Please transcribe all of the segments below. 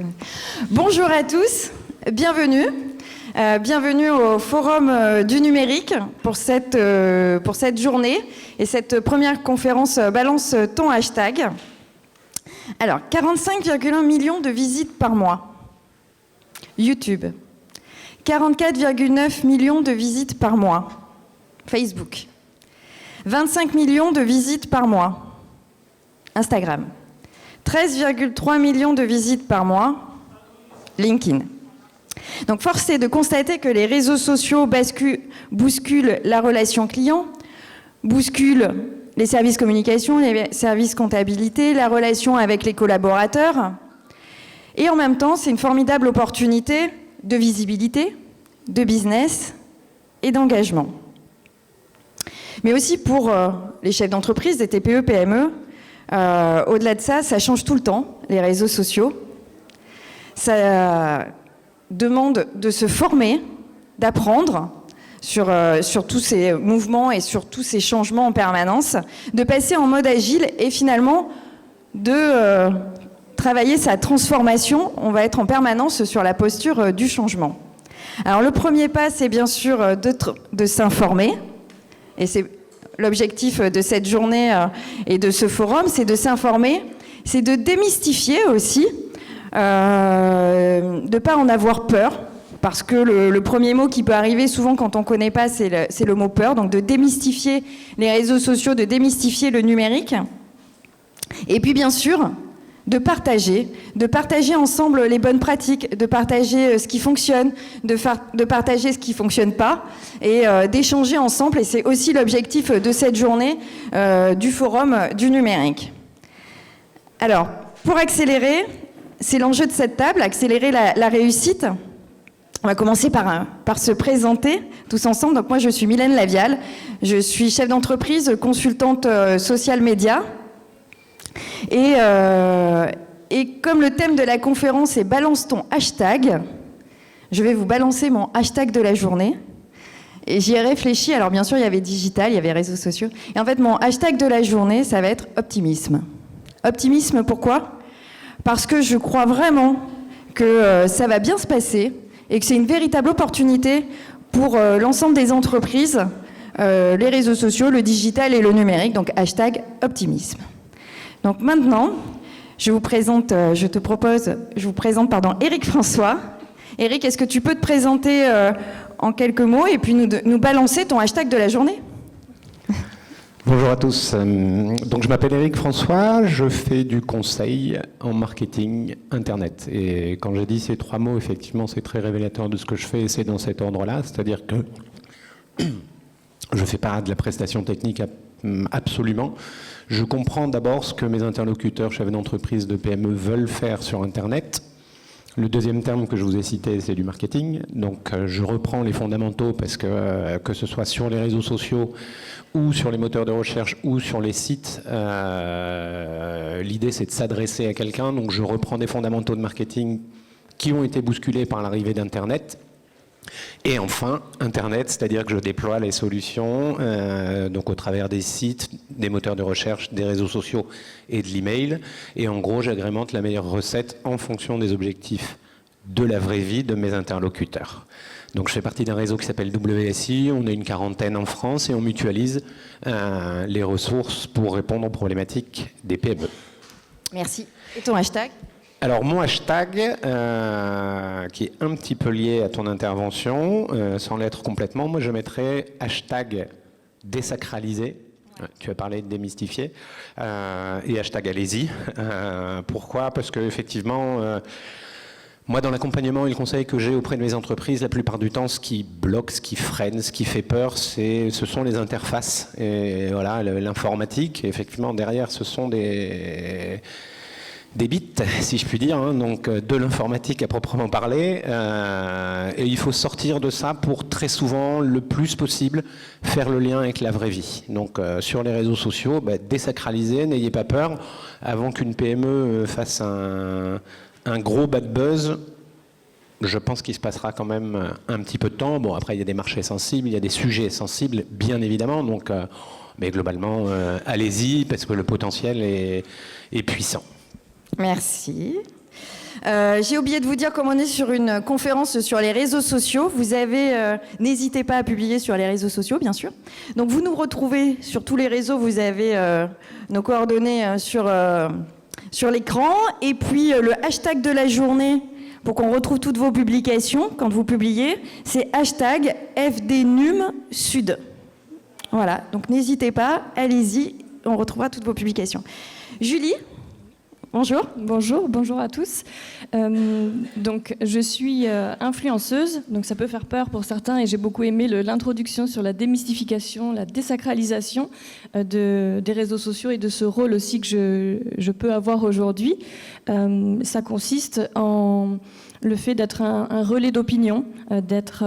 tourner. Bonjour à tous, bienvenue. Bienvenue au Forum du numérique pour cette journée et cette première conférence Balance ton hashtag. Alors, 45,1 millions de visites par mois. YouTube. 44,9 millions de visites par mois. Facebook. 25 millions de visites par mois. Instagram. 13,3 millions de visites par mois. LinkedIn. Donc, force est de constater que les réseaux sociaux bousculent la relation client, bousculent les services communication, les services comptabilité, la relation avec les collaborateurs. Et en même temps, c'est une formidable opportunité de visibilité, de business et d'engagement. Mais aussi pour les chefs d'entreprise, des TPE, PME, au-delà de ça, ça change tout le temps, les réseaux sociaux. Ça demande de se former, d'apprendre sur tous ces mouvements et sur tous ces changements en permanence, de passer en mode agile et finalement de travailler sa transformation. On va être en permanence sur la posture du changement. Alors le premier pas, c'est bien sûr de s'informer, et c'est l'objectif de cette journée et de ce forum, c'est de s'informer, c'est de démystifier aussi, de ne pas en avoir peur, parce que le premier mot qui peut arriver souvent quand on ne connaît pas, c'est le mot peur. Donc de démystifier les réseaux sociaux, de démystifier le numérique. Et puis bien sûr, de partager ensemble les bonnes pratiques, de partager ce qui fonctionne, de partager ce qui ne fonctionne pas, et d'échanger ensemble. Et c'est aussi l'objectif de cette journée du Forum du numérique. Alors, pour accélérer, c'est l'enjeu de cette table, accélérer la réussite. On va commencer par se présenter tous ensemble. Donc moi, je suis Mylène Lavial. Je suis chef d'entreprise, consultante social média. Et comme le thème de la conférence est « Balance ton hashtag », je vais vous balancer mon hashtag de la journée. Et j'y ai réfléchi. Alors bien sûr, il y avait digital, il y avait réseaux sociaux. Et en fait, mon hashtag de la journée, ça va être « optimisme ». Optimisme, pourquoi ? Parce que je crois vraiment que ça va bien se passer et que c'est une véritable opportunité pour l'ensemble des entreprises, les réseaux sociaux, le digital et le numérique. Donc, hashtag optimisme. Donc maintenant, je vous présente Éric François. Éric, est-ce que tu peux te présenter en quelques mots et puis nous balancer ton hashtag de la journée ? Bonjour à tous. Donc je m'appelle Éric François, je fais du conseil en marketing internet. Et quand j'ai dit ces trois mots, effectivement, c'est très révélateur de ce que je fais et c'est dans cet ordre-là. C'est-à-dire que je ne fais pas de la prestation technique absolument. Je comprends d'abord ce que mes interlocuteurs, chefs d'entreprise de PME, veulent faire sur Internet. Le deuxième terme que je vous ai cité, c'est du marketing. Donc je reprends les fondamentaux parce que ce soit sur les réseaux sociaux ou sur les moteurs de recherche ou sur les sites, l'idée c'est de s'adresser à quelqu'un. Donc je reprends des fondamentaux de marketing qui ont été bousculés par l'arrivée d'Internet. Et enfin, Internet, c'est-à-dire que je déploie les solutions donc au travers des sites, des moteurs de recherche, des réseaux sociaux et de l'email. Et en gros, j'agrémente la meilleure recette en fonction des objectifs de la vraie vie de mes interlocuteurs. Donc je fais partie d'un réseau qui s'appelle WSI, on est une quarantaine en France et on mutualise les ressources pour répondre aux problématiques des PME. Merci. Et ton hashtag ? Alors mon hashtag, qui est un petit peu lié à ton intervention, sans l'être complètement, moi je mettrais hashtag désacralisé. Ouais. Tu as parlé de démystifier. Et hashtag allez-y. Pourquoi ? Parce qu'effectivement, moi dans l'accompagnement et le conseil que j'ai auprès de mes entreprises, la plupart du temps, ce qui bloque, ce qui freine, ce qui fait peur, ce sont les interfaces. Et voilà, l'informatique, effectivement, derrière, ce sont des bits, si je puis dire, hein, donc de l'informatique à proprement parler, et il faut sortir de ça pour très souvent, le plus possible, faire le lien avec la vraie vie. Donc sur les réseaux sociaux, désacraliser, n'ayez pas peur, avant qu'une PME fasse un gros bad buzz, je pense qu'il se passera quand même un petit peu de temps. Bon, après il y a des marchés sensibles, il y a des sujets sensibles, bien évidemment, donc, mais globalement, allez-y, parce que le potentiel est puissant. Merci. J'ai oublié de vous dire, comme on est sur une conférence sur les réseaux sociaux, vous avez, n'hésitez pas à publier sur les réseaux sociaux, bien sûr. Donc vous nous retrouvez sur tous les réseaux, vous avez nos coordonnées sur l'écran. Et puis le hashtag de la journée, pour qu'on retrouve toutes vos publications, quand vous publiez, c'est hashtag FDNUMSUD. Voilà, donc n'hésitez pas, allez-y, on retrouvera toutes vos publications. Julie ? Bonjour. Bonjour à tous. Donc, je suis influenceuse, donc ça peut faire peur pour certains, et j'ai beaucoup aimé l'introduction sur la démystification, la désacralisation des réseaux sociaux et de ce rôle aussi que je peux avoir aujourd'hui. Ça consiste en le fait d'être un relais d'opinion, d'être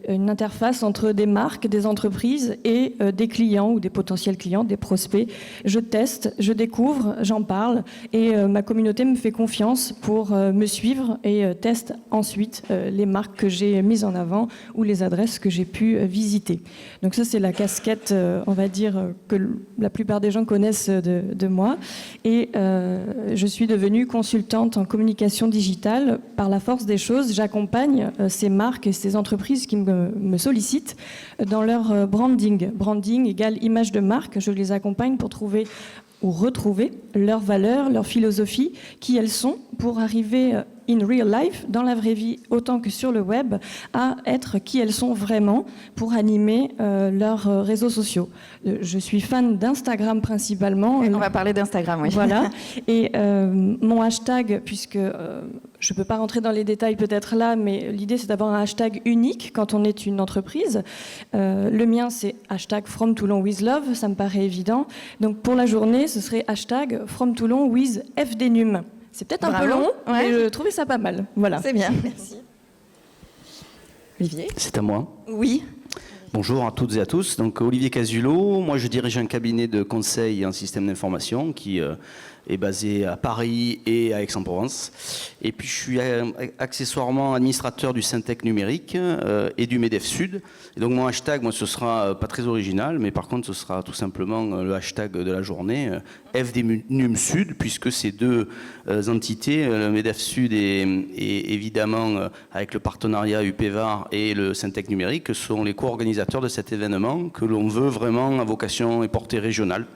une interface entre des marques, des entreprises et des clients ou des potentiels clients, des prospects. Je teste, je découvre, j'en parle et ma communauté me fait confiance pour me suivre et teste ensuite les marques que j'ai mises en avant ou les adresses que j'ai pu visiter. Donc ça, c'est la casquette, on va dire, que la plupart des gens connaissent de moi. Et je suis devenue consultante en communication digitale par la force des choses. J'accompagne ces marques et ces entreprises qui me sollicitent dans leur branding. Branding égale image de marque. Je les accompagne pour trouver ou retrouver leurs valeurs, leur philosophie, qui elles sont, pour arriver in real life, dans la vraie vie, autant que sur le web, à être qui elles sont vraiment pour animer leurs réseaux sociaux. Je suis fan d'Instagram principalement. On va parler d'Instagram, oui. Voilà. Et mon hashtag, puisque je ne peux pas rentrer dans les détails peut-être là, mais l'idée c'est d'avoir un hashtag unique quand on est une entreprise. Le mien c'est hashtag From Toulon with Love, ça me paraît évident. Donc pour la journée, ce serait hashtag From Toulon with FDNUM. C'est peut-être un peu long, mais je trouvais ça pas mal. Voilà. C'est bien, merci. Olivier ? C'est à moi. Oui. Bonjour à toutes et à tous. Donc Olivier Casulot, moi je dirige un cabinet de conseil en système d'information qui est basé à Paris et à Aix-en-Provence. Et puis je suis accessoirement administrateur du Syntec numérique et du MEDEF Sud. Et donc mon hashtag, moi ce sera pas très original, mais par contre ce sera tout simplement le hashtag de la journée, FDNUM Sud, puisque ces deux entités, le MEDEF Sud et évidemment avec le partenariat UPEVAR et le Syntec numérique, sont les co-organisateurs de cet événement que l'on veut vraiment à vocation et portée régionale.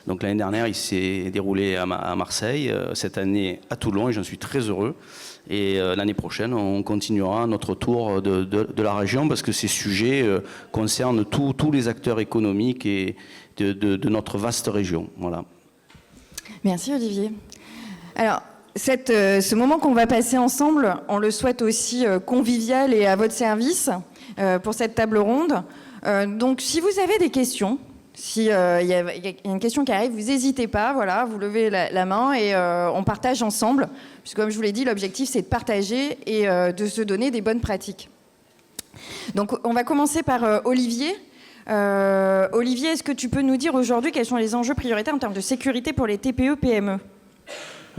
Donc l'année dernière, il s'est déroulé à Marseille, cette année à Toulon, et j'en suis très heureux. Et l'année prochaine, on continuera notre tour de la région parce que ces sujets concernent tous les acteurs économiques et de notre vaste région. Voilà. Merci Olivier. Alors, ce moment qu'on va passer ensemble, on le souhaite aussi convivial et à votre service pour cette table ronde. Donc, si vous avez des questions, s'il y a une question qui arrive, vous n'hésitez pas, voilà, vous levez la main et on partage ensemble. Puisque comme je vous l'ai dit, l'objectif c'est de partager et de se donner des bonnes pratiques. Donc on va commencer par Olivier. Olivier, est-ce que tu peux nous dire aujourd'hui quels sont les enjeux prioritaires en termes de sécurité pour les TPE-PME ?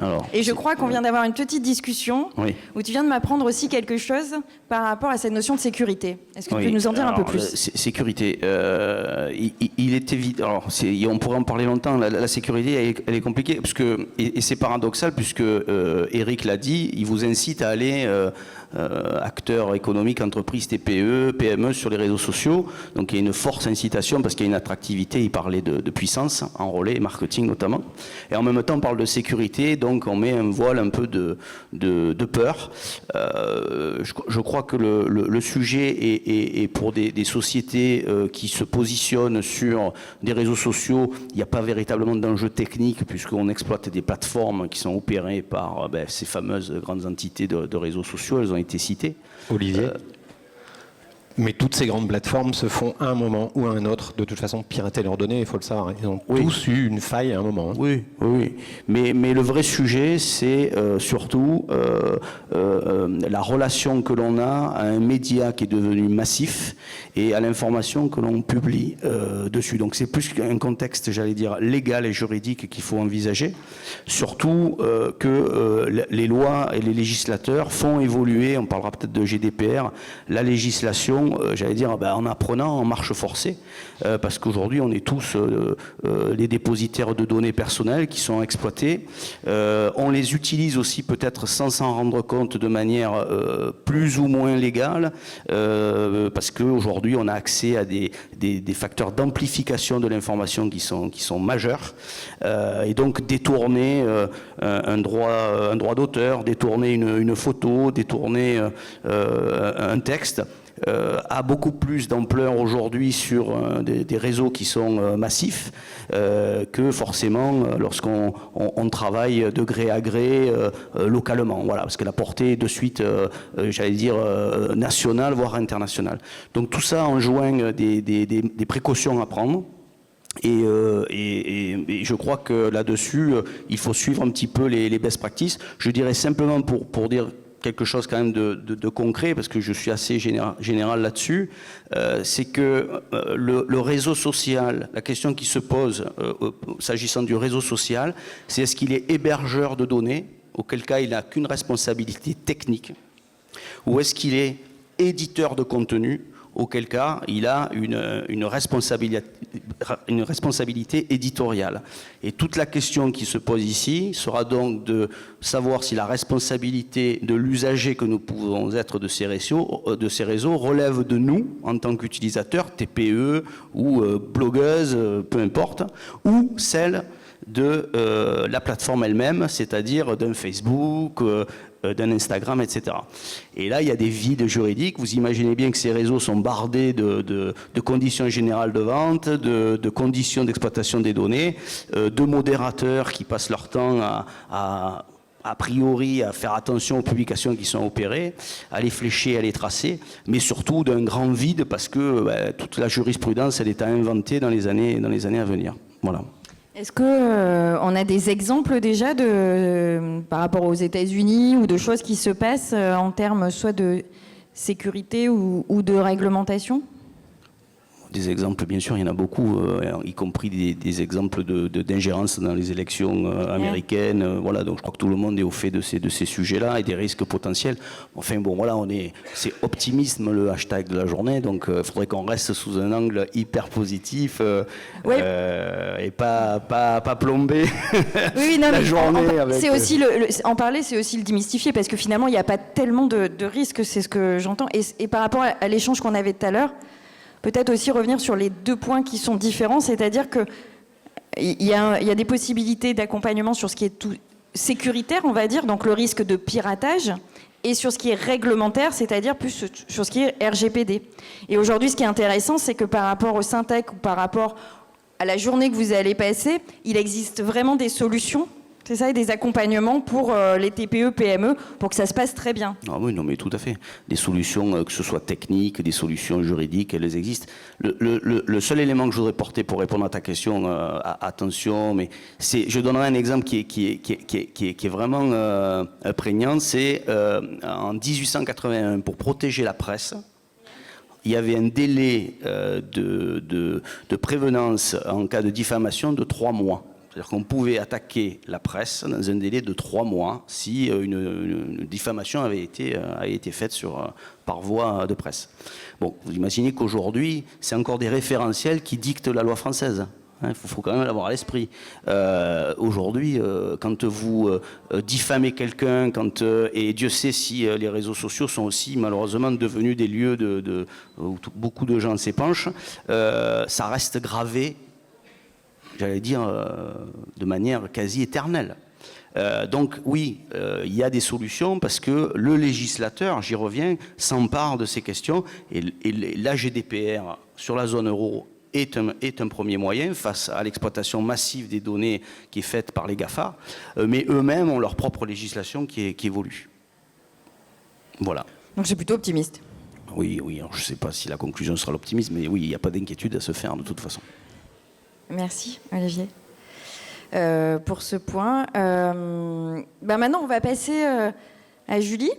Alors, et je crois qu'on vient d'avoir une petite discussion où tu viens de m'apprendre aussi quelque chose par rapport à cette notion de sécurité. Est-ce que tu peux nous en dire un peu plus ? Sécurité, il est évident. Alors, on pourrait en parler longtemps. La sécurité, elle est compliquée parce que, et c'est paradoxal puisque Eric l'a dit, il vous incite à aller acteurs économiques, entreprises, TPE, PME sur les réseaux sociaux. Donc il y a une forte incitation parce qu'il y a une attractivité. Il parlait de puissance en relais et marketing notamment. Et en même temps, on parle de sécurité. Donc on met un voile un peu de peur. Je crois que le sujet est pour des sociétés qui se positionnent sur des réseaux sociaux. Il n'y a pas véritablement d'enjeu technique puisqu'on exploite des plateformes qui sont opérées par ces fameuses grandes entités de réseaux sociaux. Elles ont été citées. Olivier, mais toutes ces grandes plateformes se font à un moment ou à un autre, de toute façon, pirater leurs données, il faut le savoir. Ils ont tous eu une faille à un moment. Oui. Mais le vrai sujet, c'est surtout la relation que l'on a à un média qui est devenu massif et à l'information que l'on publie dessus. Donc c'est plus qu'un contexte, j'allais dire, légal et juridique qu'il faut envisager. Surtout que les lois et les législateurs font évoluer, on parlera peut-être de GDPR, la législation sont, j'allais dire, en apprenant en marche forcée, parce qu'aujourd'hui on est tous les dépositaires de données personnelles qui sont exploitées. On les utilise aussi peut-être sans s'en rendre compte de manière plus ou moins légale, parce qu'aujourd'hui on a accès à des facteurs d'amplification de l'information qui sont majeurs, et donc détourner un droit d'auteur, détourner une photo, détourner un texte, a beaucoup plus d'ampleur aujourd'hui sur des réseaux qui sont massifs que forcément lorsqu'on travaille de gré à gré localement. Voilà, parce que la portée est de suite, j'allais dire, nationale, voire internationale. Donc tout ça enjoint des précautions à prendre. Et je crois que là-dessus, il faut suivre un petit peu les best practices. Je dirais simplement pour dire quelque chose quand même de concret, parce que je suis assez général là-dessus, c'est que le réseau social, la question qui se pose s'agissant du réseau social, c'est est-ce qu'il est hébergeur de données, auquel cas il n'a qu'une responsabilité technique, ou est-ce qu'il est éditeur de contenu, auquel cas il a une responsabilité éditoriale. Et toute la question qui se pose ici sera donc de savoir si la responsabilité de l'usager que nous pouvons être de ces réseaux relève de nous, en tant qu'utilisateurs, TPE ou blogueuses, peu importe, ou celle de la plateforme elle-même, c'est-à-dire d'un Facebook, d'un Instagram, etc. Et là, il y a des vides juridiques. Vous imaginez bien que ces réseaux sont bardés de conditions générales de vente, de conditions d'exploitation des données, de modérateurs qui passent leur temps a priori à faire attention aux publications qui sont opérées, à les flécher, à les tracer, mais surtout d'un grand vide parce que toute la jurisprudence, elle est à inventer dans les années à venir. Voilà. Est-ce qu'on a des exemples déjà par rapport aux États-Unis ou de choses qui se passent en termes soit de sécurité ou de réglementation ? Des exemples, bien sûr, il y en a beaucoup, y compris des exemples d'ingérence dans les élections américaines. Voilà, donc je crois que tout le monde est au fait de ces sujets-là et des risques potentiels. Enfin bon, voilà, c'est optimisme le hashtag de la journée, donc il faudrait qu'on reste sous un angle hyper positif et pas plomber oui, non, la journée. C'est aussi en parler, c'est aussi le démystifier parce que finalement, il n'y a pas tellement de risques, c'est ce que j'entends. Et par rapport à l'échange qu'on avait tout à l'heure, peut-être aussi revenir sur les deux points qui sont différents, c'est-à-dire qu'il y a des possibilités d'accompagnement sur ce qui est tout sécuritaire, on va dire, donc le risque de piratage, et sur ce qui est réglementaire, c'est-à-dire plus sur ce qui est RGPD. Et aujourd'hui, ce qui est intéressant, c'est que par rapport au Syntec ou par rapport à la journée que vous allez passer, il existe vraiment des solutions. C'est ça, et des accompagnements pour les TPE, PME, pour que ça se passe très bien. Ah oui, non, mais tout à fait. Des solutions, que ce soit techniques, des solutions juridiques, elles existent. Le seul élément que je voudrais porter pour répondre à ta question, attention, mais je donnerai un exemple qui est vraiment prégnant, c'est en 1881, pour protéger la presse, il y avait un délai de prévenance en cas de diffamation de 3 mois. C'est-à-dire qu'on pouvait attaquer la presse dans un délai de 3 mois si une diffamation avait été faite par voie de presse. Bon, vous imaginez qu'aujourd'hui, c'est encore des référentiels qui dictent la loi française. Il faut quand même l'avoir à l'esprit. Aujourd'hui, quand vous diffamez quelqu'un, et Dieu sait si les réseaux sociaux sont aussi malheureusement devenus des lieux où beaucoup de gens s'épanchent, ça reste gravé, j'allais dire, de manière quasi éternelle. Donc oui, il y a des solutions parce que le législateur, j'y reviens, s'empare de ces questions et la GDPR sur la zone euro est un premier moyen face à l'exploitation massive des données qui est faite par les GAFA, mais eux-mêmes ont leur propre législation qui évolue. Voilà. Donc c'est plutôt optimiste. Oui, alors je ne sais pas si la conclusion sera l'optimisme, mais oui, il n'y a pas d'inquiétude à se faire de toute façon. Merci Olivier pour ce point. Maintenant on va passer à Julie.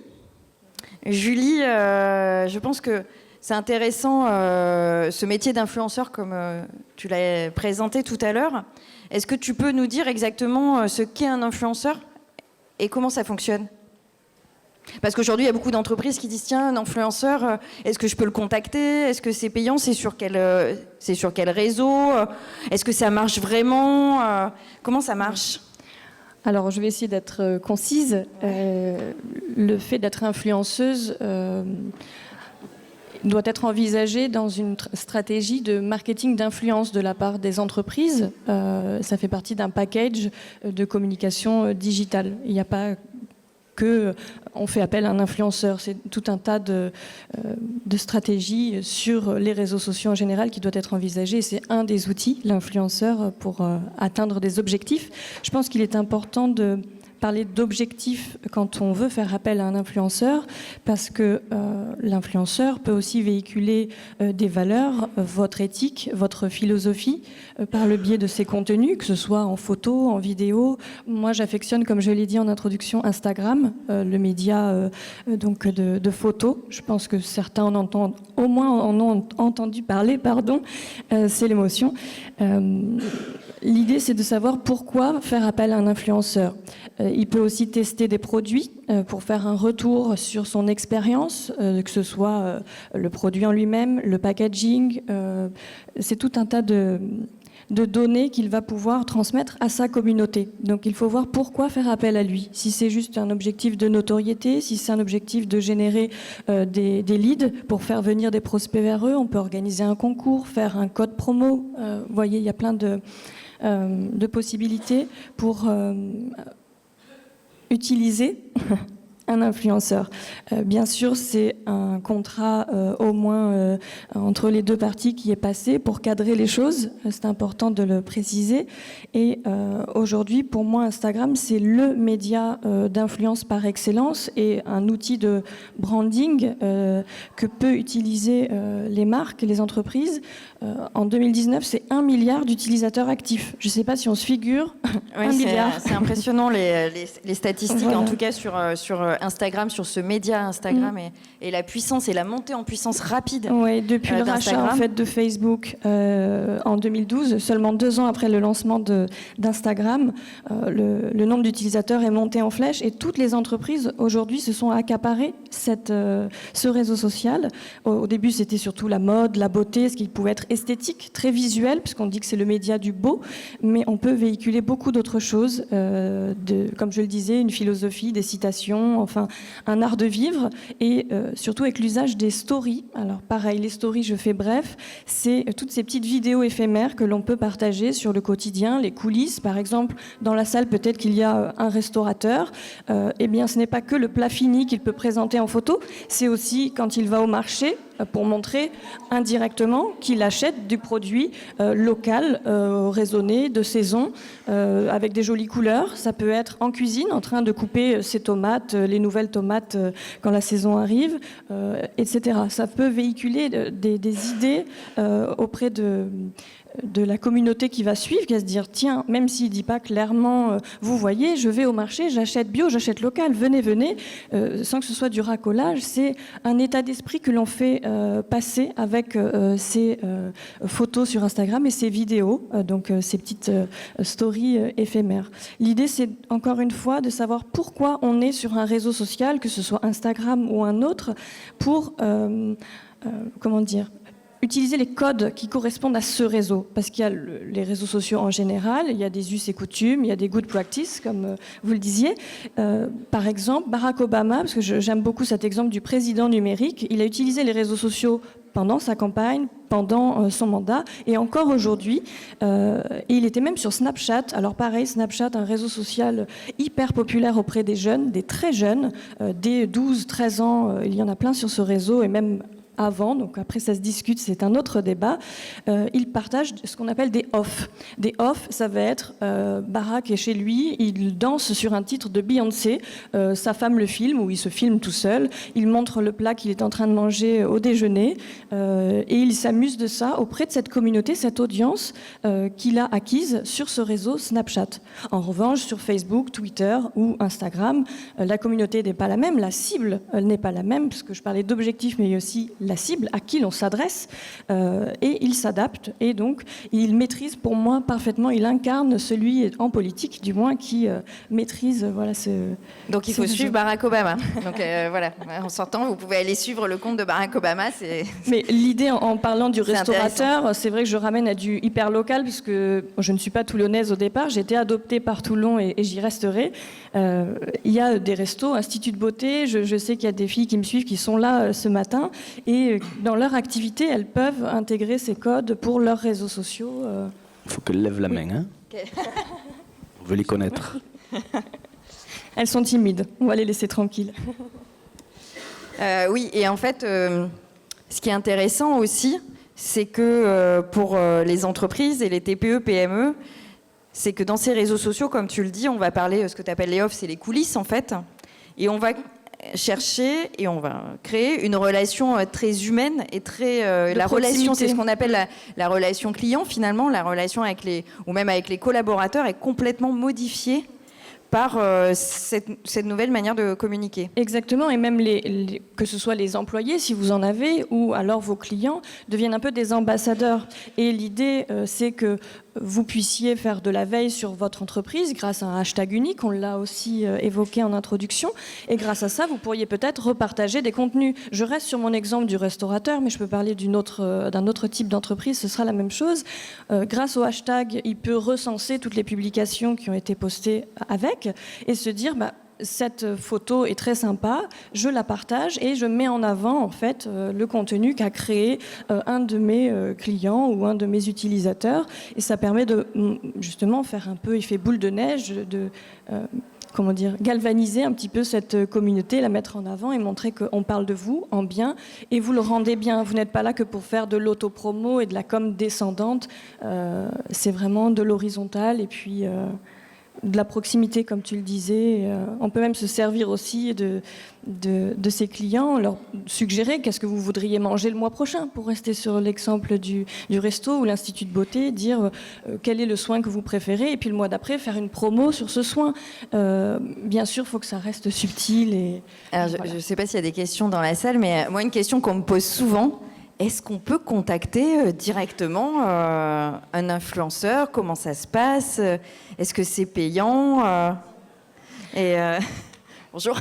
Julie, je pense que c'est intéressant ce métier d'influenceur comme tu l'as présenté tout à l'heure. Est-ce que tu peux nous dire exactement ce qu'est un influenceur et comment ça fonctionne ? Parce qu'aujourd'hui, il y a beaucoup d'entreprises qui disent tiens, un influenceur, est-ce que je peux le contacter? Est-ce que c'est payant? C'est sur quel réseau? Est-ce que ça marche vraiment? Comment ça marche? Alors, je vais essayer d'être concise. Le fait d'être influenceuse doit être envisagé dans une stratégie de marketing d'influence de la part des entreprises. Ça fait partie d'un package de communication digitale. Il n'y a pas que on fait appel à un influenceur. C'est tout un tas de stratégies sur les réseaux sociaux en général qui doit être envisagé. C'est un des outils, l'influenceur, pour atteindre des objectifs. Je pense qu'il est important de parler d'objectifs quand on veut faire appel à un influenceur, parce que l'influenceur peut aussi véhiculer des valeurs, votre éthique, votre philosophie, par le biais de ses contenus, que ce soit en photo, en vidéo. Moi, j'affectionne, comme je l'ai dit en introduction, Instagram, le média donc de photos. Je pense que certains en entendent, au moins en ont entendu parler, c'est l'émotion. L'idée, c'est de savoir pourquoi faire appel à un influenceur. Il peut aussi tester des produits pour faire un retour sur son expérience, que ce soit le produit en lui-même, le packaging. C'est tout un tas de données qu'il va pouvoir transmettre à sa communauté. Donc il faut voir pourquoi faire appel à lui. Si c'est juste un objectif de notoriété, si c'est un objectif de générer des leads pour faire venir des prospects vers eux, on peut organiser un concours, faire un code promo. Vous voyez, il y a plein de possibilités pour utiliser un influenceur. Bien sûr, c'est un contrat au moins entre les deux parties qui est passé pour cadrer les choses. C'est important de le préciser. Et aujourd'hui, pour moi, Instagram, c'est le média d'influence par excellence et un outil de branding que peuvent utiliser les marques, les entreprises. En 2019, c'est 1 milliard d'utilisateurs actifs. Je ne sais pas si on se figure. Oui, 1 milliard. C'est impressionnant les statistiques, Voilà. en tout cas sur Instagram, sur ce média Instagram et la puissance et la montée en puissance rapide. Oui, depuis le rachat d'Instagram. en fait, de Facebook en 2012, seulement 2 ans après le lancement d'Instagram, le nombre d'utilisateurs est monté en flèche et toutes les entreprises aujourd'hui se sont accaparées ce réseau social. Au début, c'était surtout la mode, la beauté, ce qui pouvait être esthétique, très visuel, puisqu'on dit que c'est le média du beau, mais on peut véhiculer beaucoup d'autres choses, comme je le disais, une philosophie, des citations, enfin un art de vivre, et surtout avec l'usage des stories. Alors pareil, les stories, je fais bref, c'est toutes ces petites vidéos éphémères que l'on peut partager sur le quotidien, les coulisses, par exemple, dans la salle, peut-être qu'il y a un restaurateur, eh bien ce n'est pas que le plat fini qu'il peut présenter en photo, c'est aussi quand il va au marché, pour montrer indirectement qu'il achète du produit local, raisonné, de saison, avec des jolies couleurs. Ça peut être en cuisine, en train de couper ses tomates, les nouvelles tomates quand la saison arrive, etc. Ça peut véhiculer des idées auprès de la communauté qui va suivre, qui va se dire tiens, même s'il ne dit pas clairement vous voyez, je vais au marché, j'achète bio, j'achète local, venez, sans que ce soit du racolage. C'est un état d'esprit que l'on fait passer avec ces photos sur Instagram et ces vidéos, donc ces petites stories éphémères. L'idée, c'est encore une fois de savoir pourquoi on est sur un réseau social, que ce soit Instagram ou un autre, pour utiliser les codes qui correspondent à ce réseau. Parce qu'il y a les réseaux sociaux en général, il y a des us et coutumes, il y a des good practices, comme vous le disiez. Par exemple, Barack Obama, parce que j'aime beaucoup cet exemple du président numérique, il a utilisé les réseaux sociaux pendant sa campagne, pendant son mandat, et encore aujourd'hui. Et il était même sur Snapchat. Alors pareil, Snapchat, un réseau social hyper populaire auprès des jeunes, des très jeunes, dès 12-13 ans, il y en a plein sur ce réseau, et même avant, donc après ça se discute, c'est un autre débat. Il partage ce qu'on appelle des off. Des off, ça va être Barack est chez lui, il danse sur un titre de Beyoncé, sa femme le filme, ou il se filme tout seul, il montre le plat qu'il est en train de manger au déjeuner, et il s'amuse de ça auprès de cette communauté, cette audience qu'il a acquise sur ce réseau Snapchat. En revanche, sur Facebook, Twitter ou Instagram, la communauté n'est pas la même, la cible n'est pas la même, parce que je parlais d'objectifs, mais il y a aussi la cible, à qui l'on s'adresse, et il s'adapte. Et donc, il maîtrise pour moi parfaitement, il incarne celui en politique, du moins, qui maîtrise Donc il faut suivre Barack Obama. Donc voilà, en sortant, vous pouvez aller suivre le compte de Barack Obama. Mais l'idée, en parlant du restaurateur, intéressant. c'est vrai que je ramène à du hyper local, puisque je ne suis pas toulonnaise au départ, j'ai été adoptée par Toulon et j'y resterai. Il y a des restos, instituts de beauté, je sais qu'il y a des filles qui me suivent qui sont là ce matin, et dans leur activité, elles peuvent intégrer ces codes pour leurs réseaux sociaux. Il faut qu'elles lèvent la main. Hein. On veut les connaître. Elles sont timides, on va les laisser tranquilles. Oui, et en fait, ce qui est intéressant aussi, c'est que pour les entreprises et les TPE, PME, c'est que dans ces réseaux sociaux, comme tu le dis, on va parler, ce que tu appelles les off, c'est les coulisses en fait, et on va chercher et on va créer une relation très humaine et très la relation, c'est ce qu'on appelle la relation client finalement, la relation avec ou même avec les collaborateurs est complètement modifiée par cette nouvelle manière de communiquer. Exactement, et même que ce soit les employés, si vous en avez, ou alors vos clients, deviennent un peu des ambassadeurs. Et l'idée, c'est que vous puissiez faire de la veille sur votre entreprise grâce à un hashtag unique, on l'a aussi évoqué en introduction, et grâce à ça, vous pourriez peut-être repartager des contenus. Je reste sur mon exemple du restaurateur, mais je peux parler d'un autre type d'entreprise, ce sera la même chose. Grâce au hashtag, il peut recenser toutes les publications qui ont été postées avec, et se dire, cette photo est très sympa, je la partage et je mets en avant en fait le contenu qu'a créé un de mes clients ou un de mes utilisateurs, et ça permet de justement faire un peu effet boule de neige, de galvaniser un petit peu cette communauté, la mettre en avant et montrer qu'on parle de vous en bien et vous le rendez bien. Vous n'êtes pas là que pour faire de l'autopromo et de la com descendante, c'est vraiment de l'horizontal et puis de la proximité, comme tu le disais. On peut même se servir aussi de ses clients, leur suggérer qu'est-ce que vous voudriez manger le mois prochain, pour rester sur l'exemple du resto ou l'Institut de beauté, dire quel est le soin que vous préférez, et puis le mois d'après, faire une promo sur ce soin. Bien sûr, il faut que ça reste subtil. Alors, je ne sais pas s'il y a des questions dans la salle, mais moi, une question qu'on me pose souvent, est-ce qu'on peut contacter directement un influenceur? Comment ça se passe? Est-ce que c'est payant? Bonjour.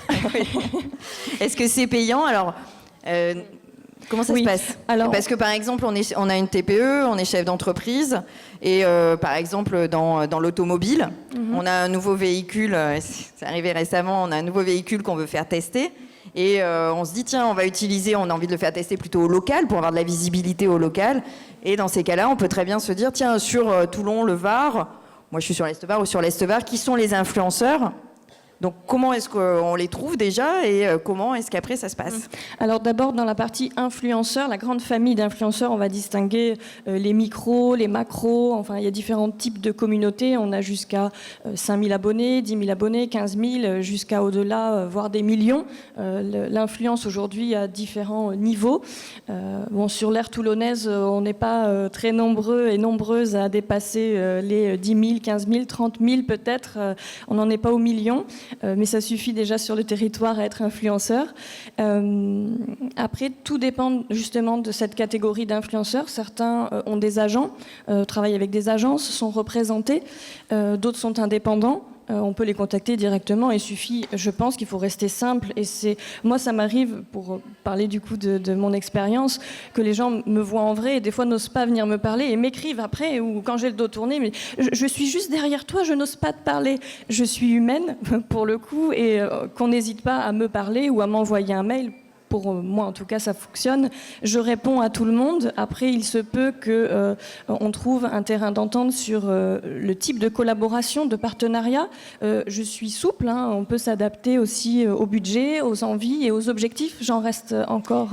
Est-ce que c'est payant? Alors, comment ça se passe? Parce que par exemple, on a une TPE, on est chef d'entreprise, et par exemple, dans l'automobile, on a un nouveau véhicule, c'est arrivé récemment, on a un nouveau véhicule qu'on veut faire tester. Et on se dit, tiens, on a envie de le faire tester plutôt au local pour avoir de la visibilité au local. Et dans ces cas-là, on peut très bien se dire, tiens, sur Toulon, le Var, moi je suis sur l'Est-Var ou sur l'Est-Var, qui sont les influenceurs? Donc comment est-ce qu'on les trouve déjà et comment est-ce qu'après ça se passe? Alors d'abord dans la partie influenceurs, la grande famille d'influenceurs, on va distinguer les micros, les macros, enfin il y a différents types de communautés, on a jusqu'à 5 000 abonnés, 10 000 abonnés, 15 000, jusqu'à au-delà, voire des millions. L'influence aujourd'hui à différents niveaux. Sur l'ère toulonnaise, on n'est pas très nombreux et nombreuses à dépasser les 10 000, 15 000, 30 000 peut-être, on n'en est pas aux millions. Mais ça suffit déjà sur le territoire à être influenceur. Après, tout dépend justement de cette catégorie d'influenceurs. Certains ont des agents, travaillent avec des agences, sont représentés. D'autres sont indépendants. On peut les contacter directement. Il suffit, je pense qu'il faut rester simple. Et moi, ça m'arrive, pour parler du coup de mon expérience, que les gens me voient en vrai et des fois n'osent pas venir me parler et m'écrivent après ou quand j'ai le dos tourné. Mais je suis juste derrière toi, je n'ose pas te parler. Je suis humaine pour le coup et qu'on n'hésite pas à me parler ou à m'envoyer un mail. Pour moi, en tout cas, ça fonctionne. Je réponds à tout le monde. Après, il se peut qu'on trouve un terrain d'entente sur le type de collaboration, de partenariat. Je suis souple. On peut s'adapter aussi au budget, aux envies et aux objectifs. J'en reste encore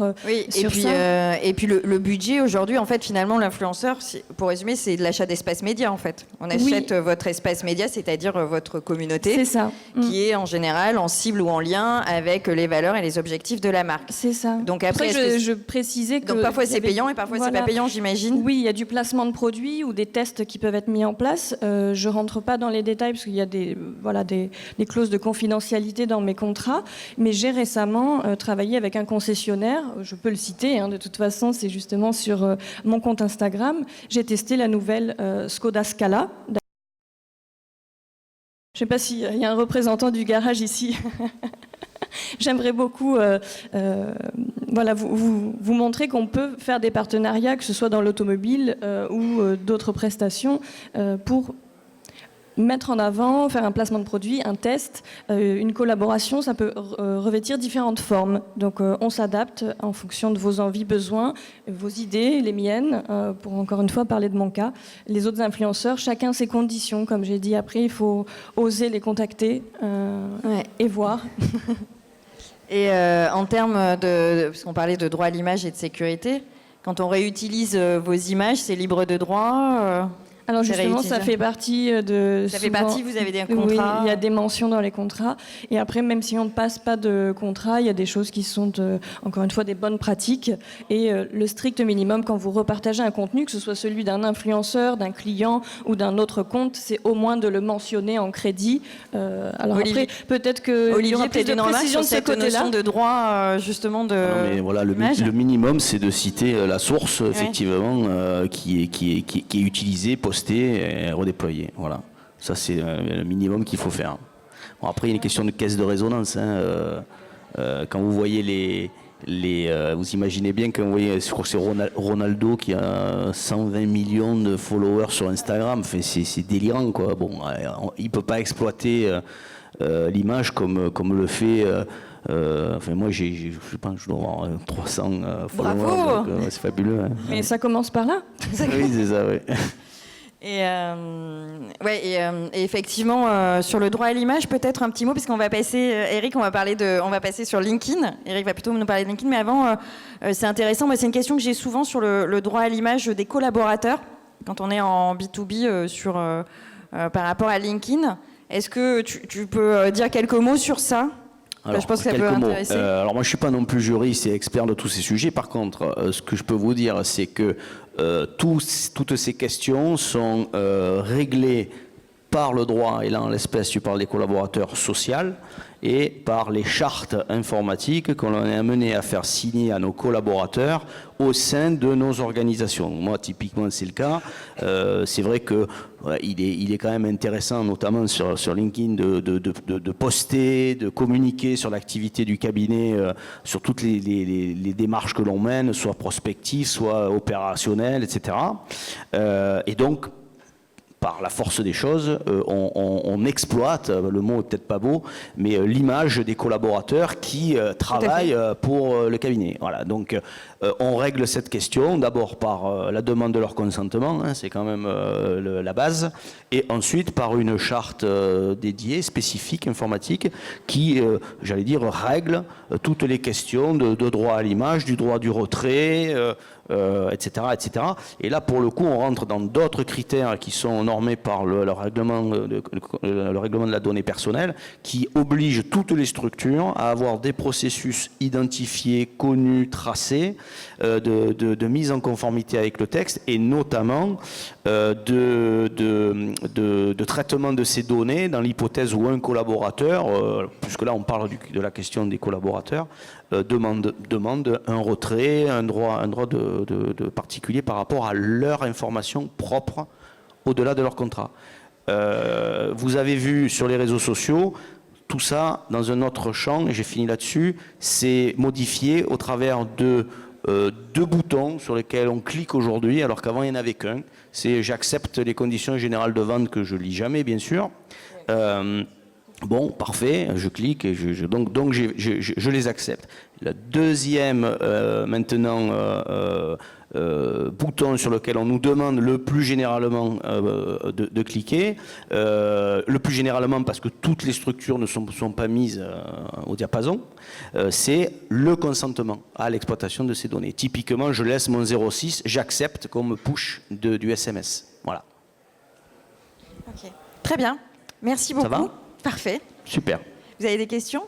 sur ça. Et puis le budget, aujourd'hui, en fait, finalement, l'influenceur, pour résumer, c'est de l'achat d'espace média, en fait. On achète votre espace média, c'est-à-dire votre communauté, c'est ça. Qui est en général en cible ou en lien avec les valeurs et les objectifs de la marque. C'est ça. Donc après, après, je précisais que... donc parfois il y c'est avait- payant et parfois voilà. c'est pas payant, j'imagine. Oui, il y a du placement de produits ou des tests qui peuvent être mis en place. Je rentre pas dans les détails parce qu'il y a des clauses de confidentialité dans mes contrats. Mais j'ai récemment travaillé avec un concessionnaire. Je peux le citer. De toute façon, c'est justement sur mon compte Instagram. J'ai testé la nouvelle Skoda Scala. Je ne sais pas s'il y a un représentant du garage ici. J'aimerais beaucoup vous montrer qu'on peut faire des partenariats, que ce soit dans l'automobile ou d'autres prestations, pour mettre en avant, faire un placement de produit, un test, une collaboration. Ça peut revêtir différentes formes. Donc on s'adapte en fonction de vos envies, besoins, vos idées, les miennes, pour encore une fois parler de mon cas. Les autres influenceurs, chacun ses conditions, comme j'ai dit. Après, il faut oser les contacter et voir. Et en termes parce qu'on parlait de droit à l'image et de sécurité, quand on réutilise vos images, c'est libre de droit Alors c'est justement, réutilisé. ça fait partie de... Ça fait souvent- partie, vous avez des Oui, contrats. il y a des mentions dans les contrats. Et après, même si on ne passe pas de contrat, il y a des choses qui sont, encore une fois, des bonnes pratiques. Et le strict minimum, quand vous repartagez un contenu, que ce soit celui d'un influenceur, d'un client ou d'un autre compte, c'est au moins de le mentionner en crédit. Alors Olivier- après, peut-être qu'il y Olivier, aura plus de plaidez normal précision sur de ce cette côté-là. notion de droit, justement, de Non, mais voilà, l'image. le minimum, c'est de citer la source, effectivement, qui est utilisée, postée et redéployée. Voilà. Ça, c'est le minimum qu'il faut faire. Bon, après, il y a une question de caisse de résonance. Quand vous voyez vous imaginez bien quand vous voyez, je crois que c'est Ronaldo qui a 120 millions de followers sur Instagram. Enfin, c'est délirant, quoi. Bon, il ne peut pas exploiter l'image comme le fait... enfin, moi, je sais pas, je dois avoir 300 followers. Bravo. Donc, c'est fabuleux. Hein. Mais ça commence par là. Oui, c'est ça, oui. Et effectivement, sur le droit à l'image, peut-être un petit mot, puisqu'on va passer, Eric, on va passer sur LinkedIn. Eric va plutôt nous parler de LinkedIn, mais avant, c'est intéressant. Moi, c'est une question que j'ai souvent sur le droit à l'image des collaborateurs, quand on est en B2B par rapport à LinkedIn. Est-ce que tu peux dire quelques mots sur ça ? Alors, je pense que ça peut quelques mots. intéresser. Alors moi, je suis pas non plus juriste et expert de tous ces sujets. Par contre, ce que je peux vous dire, c'est que toutes ces questions sont réglées par le droit, et là en l'espèce tu parles des collaborateurs sociaux, et par les chartes informatiques qu'on est amené à faire signer à nos collaborateurs au sein de nos organisations. Moi, typiquement, c'est le cas. C'est vrai que il est quand même intéressant, notamment sur LinkedIn, de poster, de communiquer sur l'activité du cabinet, sur toutes les démarches que l'on mène, soit prospectives, soit opérationnelles, etc. Et donc, par la force des choses, on exploite, le mot est peut-être pas beau, mais l'image des collaborateurs qui travaillent pour le cabinet. Voilà, donc on règle cette question d'abord par la demande de leur consentement, hein, c'est quand même la base, et ensuite par une charte dédiée, spécifique, informatique, qui, j'allais dire, règle toutes les questions de droit à l'image, du droit du retrait, etc., etc. Et là, pour le coup, on rentre dans d'autres critères qui sont normés par le règlement de la donnée personnelle, qui oblige toutes les structures à avoir des processus identifiés, connus, tracés, de mise en conformité avec le texte, et notamment de traitement de ces données dans l'hypothèse où un collaborateur, puisque là on parle de la question des collaborateurs, demande un retrait, un droit de particulier par rapport à leur information propre au-delà de leur contrat. Vous avez vu sur les réseaux sociaux, tout ça dans un autre champ, et j'ai fini là-dessus, c'est modifié au travers de deux boutons sur lesquels on clique aujourd'hui, alors qu'avant il n'y en avait qu'un. C'est j'accepte les conditions générales de vente que je lis jamais, bien sûr. Bon, parfait, je clique et donc je les accepte. Le deuxième bouton sur lequel on nous demande le plus généralement de cliquer, le plus généralement parce que toutes les structures ne sont pas mises au diapason, c'est le consentement à l'exploitation de ces données. Typiquement, je laisse mon 06, j'accepte qu'on me push du SMS. Voilà. Ok. Très bien. Merci beaucoup. Ça va ? Parfait. Super. Vous avez des questions ?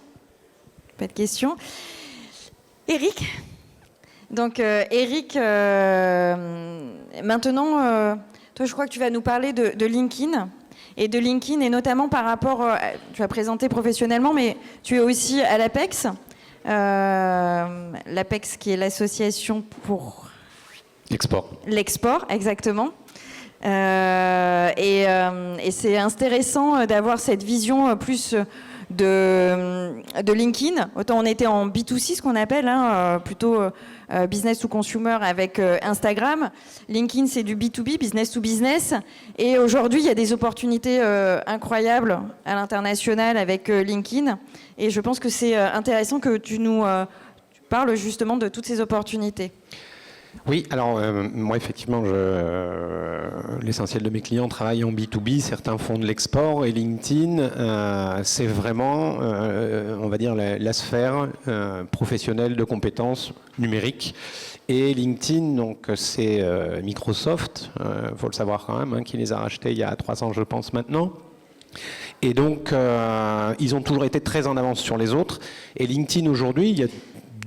Pas de questions. Eric. Donc Eric, maintenant, toi je crois que tu vas nous parler de LinkedIn. Et de LinkedIn, et notamment par rapport, tu vas présenter professionnellement, mais tu es aussi à l'APEX. L'APEX qui est l'association pour... L'export, exactement. Et c'est intéressant d'avoir cette vision plus de LinkedIn. Autant on était en B2C, ce qu'on appelle, plutôt business to consumer avec Instagram. LinkedIn, c'est du B2B, business to business. Et aujourd'hui, il y a des opportunités incroyables à l'international avec LinkedIn. Et je pense que c'est intéressant que tu nous parles justement de toutes ces opportunités. Oui, alors moi effectivement, l'essentiel de mes clients travaillent en B2B, certains font de l'export et LinkedIn, c'est vraiment, on va dire, la sphère professionnelle de compétences numériques. Et LinkedIn, donc c'est Microsoft, faut le savoir quand même, qui les a rachetés il y a 3 ans je pense maintenant. Et donc ils ont toujours été très en avance sur les autres. Et LinkedIn aujourd'hui, il y a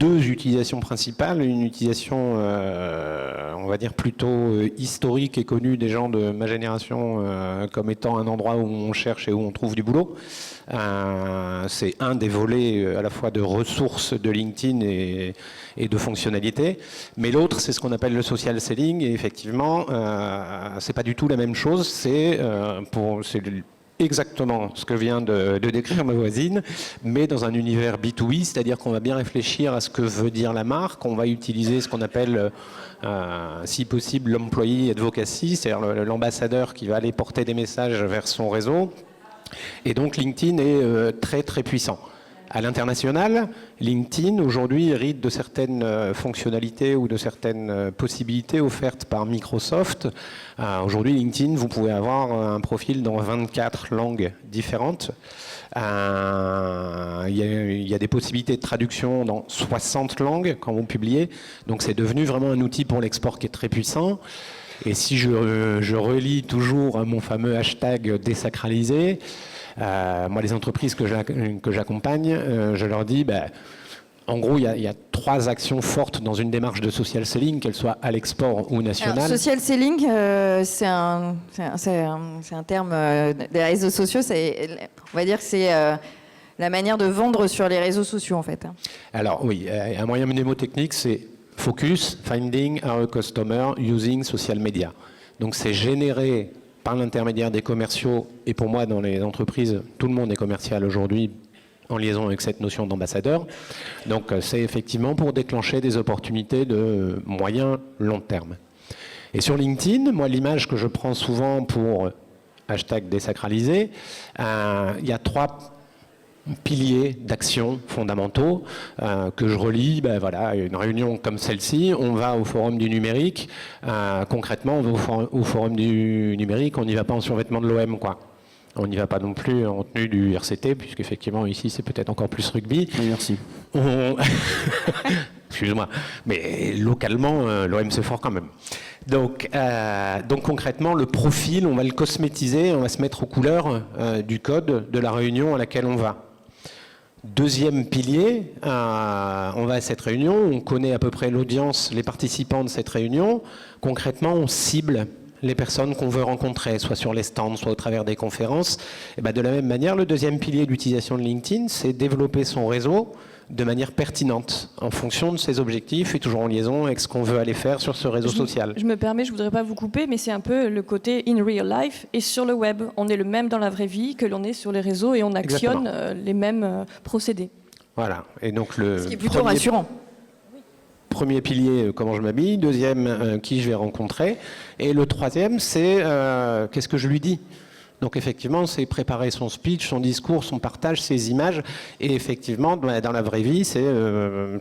2 utilisations principales, une utilisation, on va dire, plutôt historique et connue des gens de ma génération comme étant un endroit où on cherche et où on trouve du boulot. C'est un des volets à la fois de ressources de LinkedIn et de fonctionnalités. Mais l'autre, c'est ce qu'on appelle le social selling. Et effectivement, c'est pas du tout la même chose. C'est exactement ce que vient de décrire ma voisine, mais dans un univers B2B, c'est-à-dire qu'on va bien réfléchir à ce que veut dire la marque, on va utiliser ce qu'on appelle, si possible, l'employee advocacy, c'est-à-dire l'ambassadeur qui va aller porter des messages vers son réseau. Et donc LinkedIn est très très puissant. À l'international, LinkedIn aujourd'hui hérite de certaines fonctionnalités ou de certaines possibilités offertes par Microsoft. Aujourd'hui, LinkedIn, vous pouvez avoir un profil dans 24 langues différentes. Il y a des possibilités de traduction dans 60 langues quand vous publiez. Donc c'est devenu vraiment un outil pour l'export qui est très puissant. Et si je relis toujours à mon fameux hashtag désacralisé, moi, les entreprises que j'accompagne, je leur dis, en gros, il y a 3 actions fortes dans une démarche de social selling, qu'elle soit à l'export ou nationale. Alors, social selling, c'est un terme des réseaux sociaux. On va dire que c'est la manière de vendre sur les réseaux sociaux, en fait. Alors oui, un moyen mnémotechnique, c'est focus, finding our customer using social media. Donc c'est générer par l'intermédiaire des commerciaux, et pour moi dans les entreprises, tout le monde est commercial aujourd'hui en liaison avec cette notion d'ambassadeur. Donc c'est effectivement pour déclencher des opportunités de moyen long terme. Et sur LinkedIn, moi l'image que je prends souvent pour hashtag désacralisé, il y a 3 piliers d'action fondamentaux que je relis. Voilà, une réunion comme celle-ci, on va au forum du numérique. Concrètement, on va au forum du numérique, on n'y va pas en survêtement de l'OM, quoi. On n'y va pas non plus en tenue du RCT, puisqu'effectivement ici c'est peut-être encore plus rugby. Oui, merci. Excuse-moi, mais localement l'OM c'est fort quand même. Donc concrètement, le profil, on va le cosmétiser, on va se mettre aux couleurs du code de la réunion à laquelle on va. Deuxième pilier, on va à cette réunion, on connaît à peu près l'audience, les participants de cette réunion. Concrètement, on cible les personnes qu'on veut rencontrer, soit sur les stands, soit au travers des conférences. Et de la même manière, le deuxième pilier de l'utilisation de LinkedIn, c'est développer son réseau de manière pertinente, en fonction de ses objectifs et toujours en liaison avec ce qu'on veut aller faire sur ce réseau social. Je me permets, je ne voudrais pas vous couper, mais c'est un peu le côté in real life et sur le web. On est le même dans la vraie vie que l'on est sur les réseaux et on actionne les mêmes procédés. Voilà, et donc ce qui est plutôt rassurant. Premier pilier, comment je m'habille. Deuxième, qui je vais rencontrer. Et le troisième, c'est qu'est-ce que je lui dis. Donc effectivement, c'est préparer son speech, son discours, son partage, ses images. Et effectivement, dans la vraie vie, c'est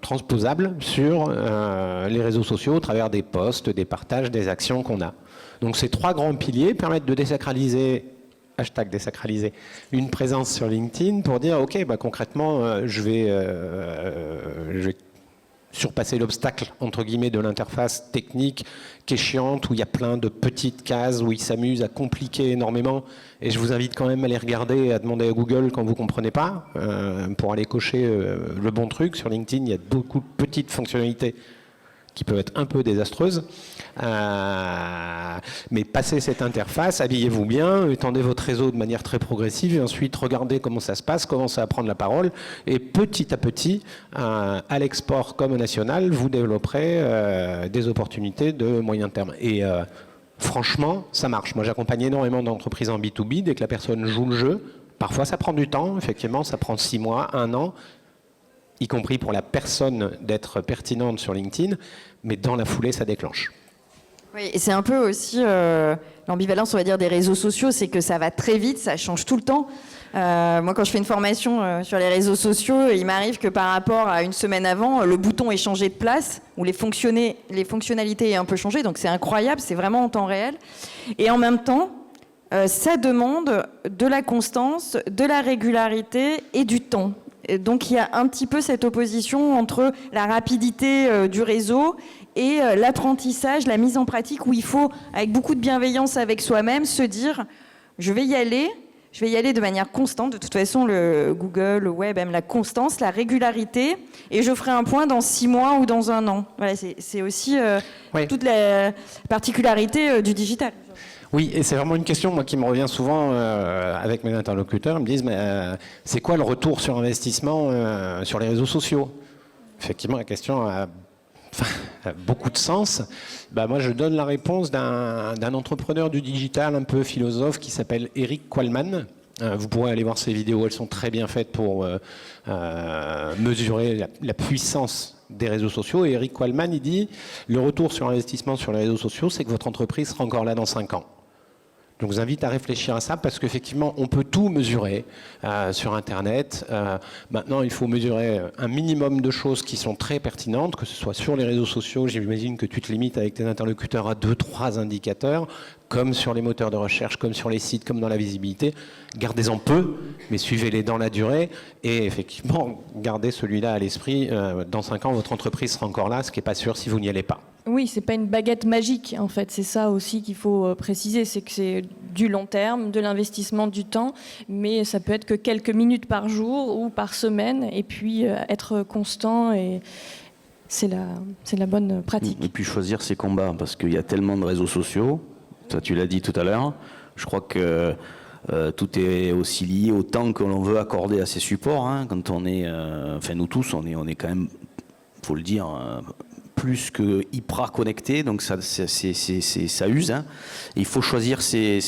transposable sur les réseaux sociaux au travers des posts, des partages, des actions qu'on a. Donc ces 3 grands piliers permettent de désacraliser, hashtag désacraliser, une présence sur LinkedIn pour dire, OK, concrètement, je vais surpasser l'obstacle, entre guillemets, de l'interface technique qui est chiante, où il y a plein de petites cases, où ils s'amusent à compliquer énormément. Et je vous invite quand même à les regarder et à demander à Google quand vous ne comprenez pas, pour aller cocher le bon truc. Sur LinkedIn, il y a beaucoup de petites fonctionnalités qui peuvent être un peu désastreuses. Mais passez cette interface, habillez-vous bien, étendez votre réseau de manière très progressive, et ensuite regardez comment ça se passe, commencez à prendre la parole, et petit à petit, à l'export comme au national, vous développerez des opportunités de moyen terme. Et franchement, ça marche. Moi, j'accompagne énormément d'entreprises en B2B. Dès que la personne joue le jeu, parfois ça prend du temps, effectivement, ça prend 6 mois, 1 an, y compris pour la personne d'être pertinente sur LinkedIn, mais dans la foulée, ça déclenche. Oui, et c'est un peu aussi l'ambivalence, on va dire, des réseaux sociaux, c'est que ça va très vite, ça change tout le temps. Moi, quand je fais une formation sur les réseaux sociaux, il m'arrive que par rapport à une semaine avant, le bouton ait changé de place, ou les fonctionnalités aient un peu changé, donc c'est incroyable, c'est vraiment en temps réel. Et en même temps, ça demande de la constance, de la régularité et du temps. Et donc il y a un petit peu cette opposition entre la rapidité du réseau et l'apprentissage, la mise en pratique, où il faut, avec beaucoup de bienveillance avec soi-même, se dire je vais y aller de manière constante. De toute façon, le Google, le web aime la constance, la régularité, et je ferai un point dans 6 mois ou dans 1 an. Voilà, c'est aussi toute la particularité du digital. Oui, et c'est vraiment une question moi, qui me revient souvent avec mes interlocuteurs. Ils me disent, mais c'est quoi le retour sur investissement sur les réseaux sociaux? Effectivement, la question a beaucoup de sens. Moi, je donne la réponse d'un entrepreneur du digital, un peu philosophe, qui s'appelle Eric Qualman. Vous pourrez aller voir ses vidéos, elles sont très bien faites pour mesurer la puissance des réseaux sociaux. Et Eric Qualman, il dit, le retour sur investissement sur les réseaux sociaux, c'est que votre entreprise sera encore là dans 5 ans. Donc je vous invite à réfléchir à ça, parce qu'effectivement, on peut tout mesurer sur Internet. Maintenant, il faut mesurer un minimum de choses qui sont très pertinentes, que ce soit sur les réseaux sociaux. J'imagine que tu te limites avec tes interlocuteurs à 2-3 indicateurs, comme sur les moteurs de recherche, comme sur les sites, comme dans la visibilité. Gardez-en peu, mais suivez-les dans la durée. Et effectivement, gardez celui-là à l'esprit. Dans 5 ans, votre entreprise sera encore là, ce qui n'est pas sûr si vous n'y allez pas. Oui, c'est pas une baguette magique, en fait. C'est ça aussi qu'il faut préciser, c'est que c'est du long terme, de l'investissement, du temps, mais ça peut être que quelques minutes par jour ou par semaine, et puis être constant, et c'est la bonne pratique. Et puis choisir ses combats, parce qu'il y a tellement de réseaux sociaux, toi tu l'as dit tout à l'heure, je crois que tout est aussi lié au temps que l'on veut accorder à ces supports, hein. Quand on est, nous tous, on est quand même, faut le dire, plus que hyper connecté, donc ça use. Hein. Il faut choisir ces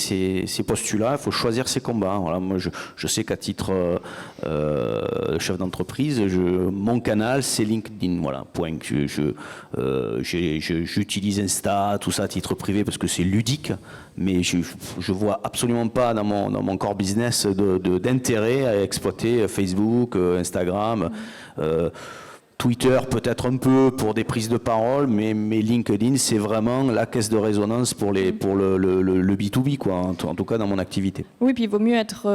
postulats, il faut choisir ses combats. Voilà, moi, je sais qu'à titre chef d'entreprise, mon canal, c'est LinkedIn. Voilà, point. J'utilise Insta, tout ça à titre privé parce que c'est ludique, mais je vois absolument pas dans mon core business d'intérêt à exploiter Facebook, Instagram. Twitter peut-être un peu pour des prises de parole, mais LinkedIn, c'est vraiment la caisse de résonance pour le B2B, quoi, en tout cas dans mon activité. Oui, puis il vaut mieux être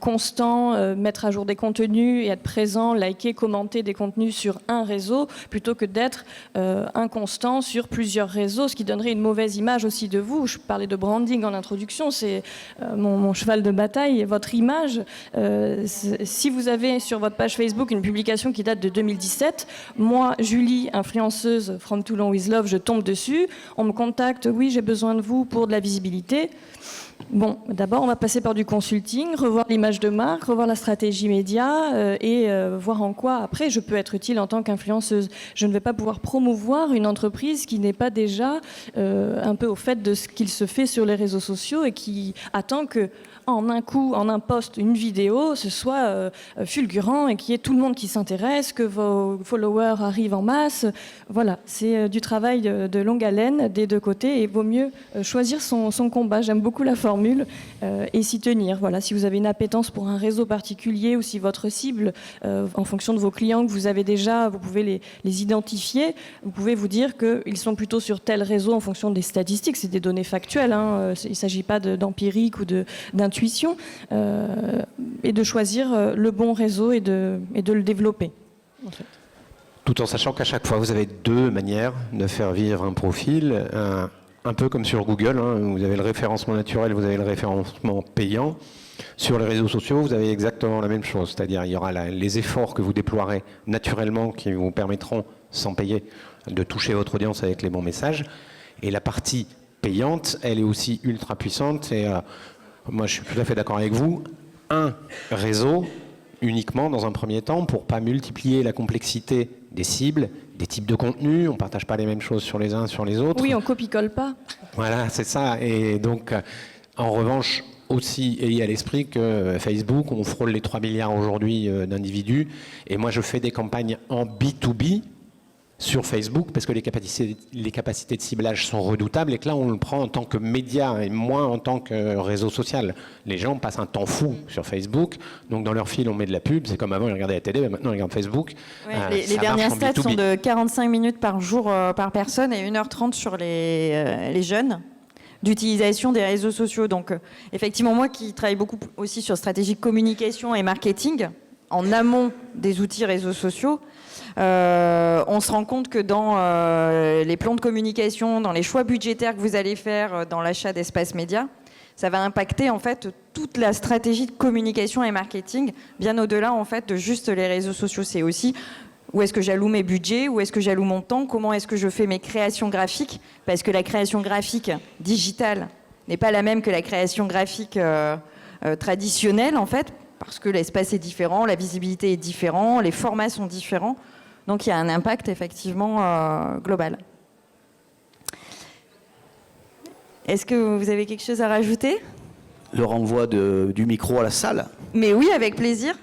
constant, mettre à jour des contenus et être présent, liker, commenter des contenus sur un réseau, plutôt que d'être inconstant sur plusieurs réseaux, ce qui donnerait une mauvaise image aussi de vous. Je parlais de branding en introduction, c'est mon cheval de bataille, votre image. Si vous avez sur votre page Facebook une publication qui date de 2017, moi, Julie, influenceuse From Toulon with Love, je tombe dessus, on me contacte, oui, j'ai besoin de vous pour de la visibilité. Bon, d'abord, on va passer par du consulting, revoir l'image de marque, revoir la stratégie média et voir en quoi, après, je peux être utile en tant qu'influenceuse. Je ne vais pas pouvoir promouvoir une entreprise qui n'est pas déjà un peu au fait de ce qu'il se fait sur les réseaux sociaux et qui attend que en un coup, en un post, une vidéo, ce soit fulgurant et qu'il y ait tout le monde qui s'intéresse, que vos followers arrivent en masse. Voilà, c'est du travail de longue haleine des deux côtés et il vaut mieux choisir son combat. J'aime beaucoup la formule et s'y tenir. Voilà, si vous avez une appétence pour un réseau particulier ou si votre cible, en fonction de vos clients que vous avez déjà, vous pouvez les identifier, vous pouvez vous dire qu'ils sont plutôt sur tel réseau en fonction des statistiques. C'est des données factuelles, hein. Il ne s'agit pas d'empirique ou d'intuition. Et de choisir le bon réseau et de le développer. En fait. Tout en sachant qu'à chaque fois, vous avez deux manières de faire vivre un profil, un peu comme sur Google, hein, vous avez le référencement naturel, vous avez le référencement payant. Sur les réseaux sociaux, vous avez exactement la même chose, c'est-à-dire il y aura les efforts que vous déploierez naturellement qui vous permettront, sans payer, de toucher votre audience avec les bons messages. Et la partie payante, elle est aussi ultra puissante. Et moi, je suis tout à fait d'accord avec vous. Un réseau uniquement dans un premier temps pour pas multiplier la complexité des cibles, des types de contenus. On ne partage pas les mêmes choses sur les uns, sur les autres. Oui, on copie-colle pas. Voilà, c'est ça. Et donc, en revanche, aussi ayez à l'esprit que Facebook, on frôle les 3 milliards aujourd'hui d'individus. Et moi, je fais des campagnes en B2B sur Facebook parce que les capacités de ciblage sont redoutables et que là, on le prend en tant que média et moins en tant que réseau social. Les gens passent un temps fou sur Facebook. Donc, dans leur fil, on met de la pub. C'est comme avant, ils regardaient la télé, mais maintenant, ils regardent Facebook. Ouais, les dernières stats sont de 45 minutes par jour par personne et 1h30 sur les jeunes d'utilisation des réseaux sociaux. Donc, effectivement, moi qui travaille beaucoup aussi sur stratégie de communication et marketing, en amont des outils réseaux sociaux, on se rend compte que dans les plans de communication, dans les choix budgétaires que vous allez faire dans l'achat d'espaces médias, ça va impacter en fait toute la stratégie de communication et marketing, bien au-delà en fait de juste les réseaux sociaux. C'est aussi où est-ce que j'alloue mes budgets, où est-ce que j'alloue mon temps, comment est-ce que je fais mes créations graphiques, parce que la création graphique digitale n'est pas la même que la création graphique traditionnelle en fait, parce que l'espace est différent, la visibilité est différente, les formats sont différents. Donc il y a un impact effectivement global. Est-ce que vous avez quelque chose à rajouter ? Le renvoi du micro à la salle. Mais oui, avec plaisir.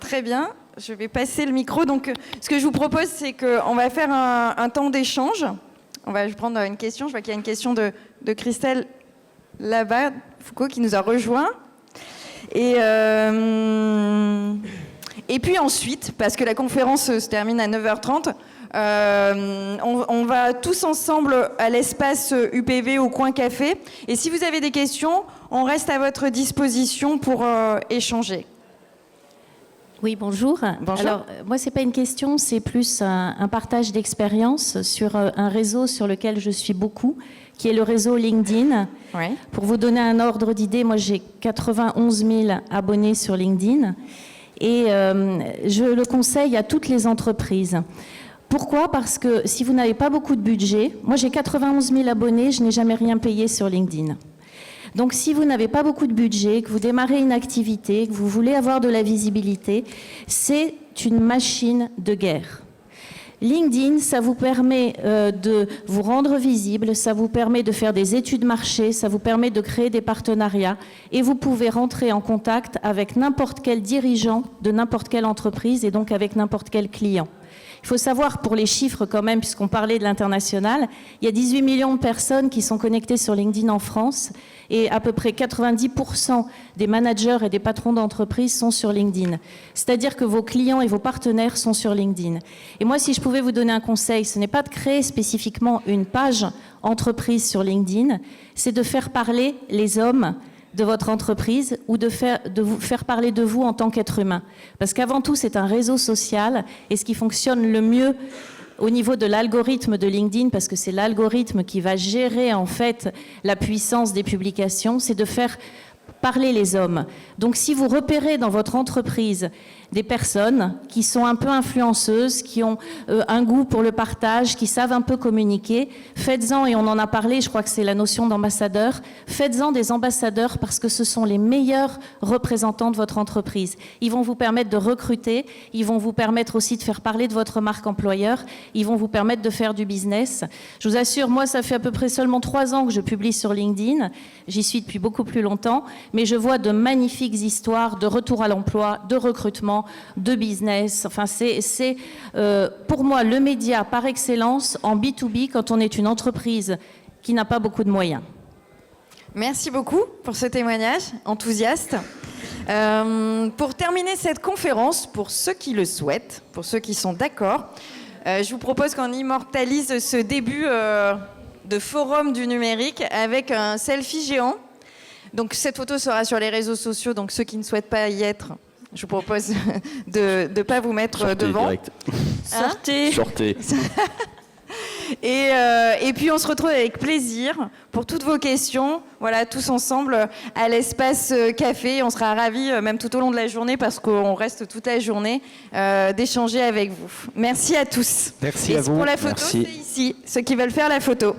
Très bien, je vais passer le micro. Donc ce que je vous propose, c'est qu'on va faire un temps d'échange. Je vais prendre une question. Je vois qu'il y a une question de Christelle là-bas, Foucault, qui nous a rejoint. Et puis ensuite, parce que la conférence se termine à 9h30, on va tous ensemble à l'espace UPV au coin café. Et si vous avez des questions, on reste à votre disposition pour échanger. Oui, bonjour. Bonjour. Alors, moi, c'est pas une question, c'est plus un partage d'expérience sur un réseau sur lequel je suis beaucoup, qui est le réseau LinkedIn. Oui. Pour vous donner un ordre d'idée, moi, j'ai 91 000 abonnés sur LinkedIn et je le conseille à toutes les entreprises. Pourquoi ? Parce que si vous n'avez pas beaucoup de budget, moi, j'ai 91 000 abonnés, je n'ai jamais rien payé sur LinkedIn. Donc, si vous n'avez pas beaucoup de budget, que vous démarrez une activité, que vous voulez avoir de la visibilité, c'est une machine de guerre. LinkedIn, ça vous permet de vous rendre visible, ça vous permet de faire des études marché, ça vous permet de créer des partenariats et vous pouvez rentrer en contact avec n'importe quel dirigeant de n'importe quelle entreprise et donc avec n'importe quel client. Il faut savoir pour les chiffres quand même, puisqu'on parlait de l'international, il y a 18 millions de personnes qui sont connectées sur LinkedIn en France et à peu près 90% des managers et des patrons d'entreprise sont sur LinkedIn. C'est-à-dire que vos clients et vos partenaires sont sur LinkedIn. Et moi, si je pouvais vous donner un conseil, ce n'est pas de créer spécifiquement une page entreprise sur LinkedIn, c'est de faire parler les hommes de votre entreprise ou de vous faire parler de vous en tant qu'être humain. Parce qu'avant tout, c'est un réseau social et ce qui fonctionne le mieux au niveau de l'algorithme de LinkedIn, parce que c'est l'algorithme qui va gérer en fait la puissance des publications, c'est de faire parler les hommes. Donc si vous repérez dans votre entreprise des personnes qui sont un peu influenceuses, qui ont un goût pour le partage, qui savent un peu communiquer, faites-en, et on en a parlé, je crois que c'est la notion d'ambassadeur, faites-en des ambassadeurs parce que ce sont les meilleurs représentants de votre entreprise. Ils vont vous permettre de recruter, ils vont vous permettre aussi de faire parler de votre marque employeur, ils vont vous permettre de faire du business. Je vous assure, moi, ça fait à peu près seulement 3 ans que je publie sur LinkedIn, j'y suis depuis beaucoup plus longtemps, mais je vois de magnifiques histoires de retour à l'emploi, de recrutement, de business. Enfin, c'est pour moi le média par excellence en B2B quand on est une entreprise qui n'a pas beaucoup de moyens. Merci beaucoup pour ce témoignage enthousiaste. Pour terminer cette conférence, pour ceux qui le souhaitent, pour ceux qui sont d'accord, je vous propose qu'on immortalise ce début de forum du numérique avec un selfie géant. Donc cette photo sera sur les réseaux sociaux, donc ceux qui ne souhaitent pas y être Je vous propose de ne pas vous mettre Sortez devant. direct. Sortez. Sortez. Et puis on se retrouve avec plaisir pour toutes vos questions, voilà, tous ensemble à l'espace café. On sera ravis, même tout au long de la journée, parce qu'on reste toute la journée, d'échanger avec vous. Merci à tous. Merci Et à vous. pour la photo, Merci. c'est ici, ceux qui veulent faire la photo.